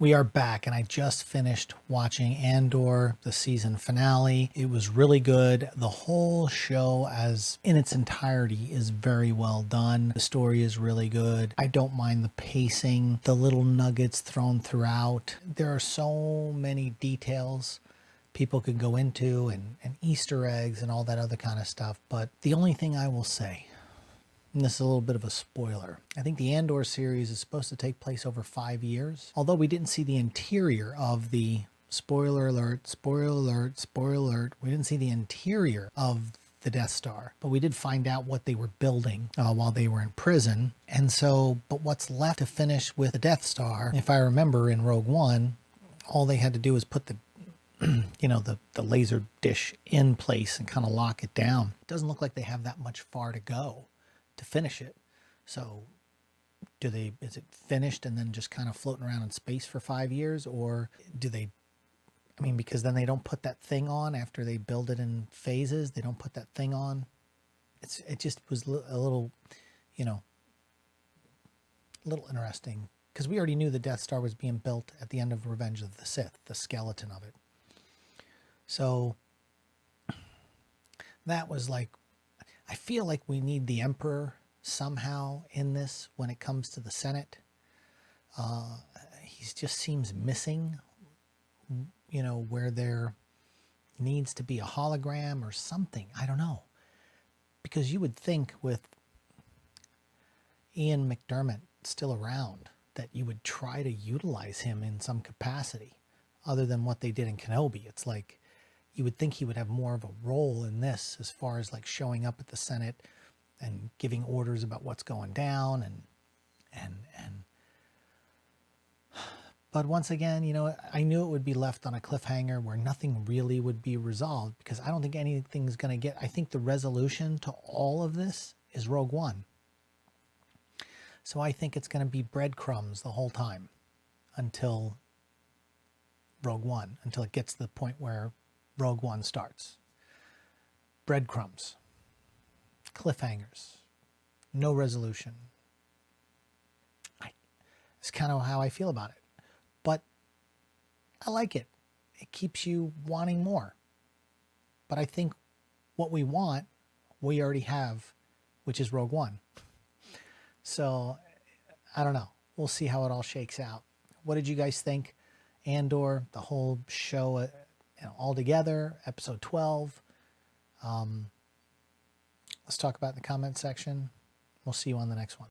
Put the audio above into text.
We are back, and I just finished watching Andor, the season finale. It was really good. The whole show, as in its entirety, is very well done. The story is really good. I don't mind the pacing, the little nuggets thrown throughout. There are so many details people could go into, and Easter eggs and all that other kind of stuff. But the only thing I will say, and this is a little bit of a spoiler, I think the Andor series is supposed to take place over 5 years. Although we didn't see the interior of the, spoiler alert, spoiler alert, spoiler alert, we didn't see the interior of the Death Star, but we did find out what they were building while they were in prison. And so, but what's left to finish with the Death Star, if I remember in Rogue One, all they had to do was put the the laser dish in place and kind of lock it down. It doesn't look like they have that much far to go to finish it. So is it finished and then just kind of floating around in space for 5 years? Or do they, because then they don't put that thing on after they build it in phases. They don't put that thing on. It just was a little, a little interesting, because we already knew the Death Star was being built at the end of Revenge of the Sith, the skeleton of it. So that was like, I feel like we need the Emperor somehow in this when it comes to the Senate. He just seems missing, where there needs to be a hologram or something. I don't know. Because you would think with Ian McDiarmid still around that you would try to utilize him in some capacity other than what they did in Kenobi. It's like, you would think he would have more of a role in this as far as like showing up at the Senate and giving orders about what's going down and but once again, I knew it would be left on a cliffhanger where nothing really would be resolved, because I don't think anything's going to get, I think the resolution to all of this is Rogue One. So I think it's going to be breadcrumbs the whole time until Rogue One, until it gets to the point where Rogue One starts. Breadcrumbs, cliffhangers, no resolution. It's kind of how I feel about it. But I like it. It keeps you wanting more. But I think what we want, we already have, which is Rogue One. So, I don't know. We'll see how it all shakes out. What did you guys think? Andor, the whole show all together, episode 12. Let's talk about it in the comment section. We'll see you on the next one.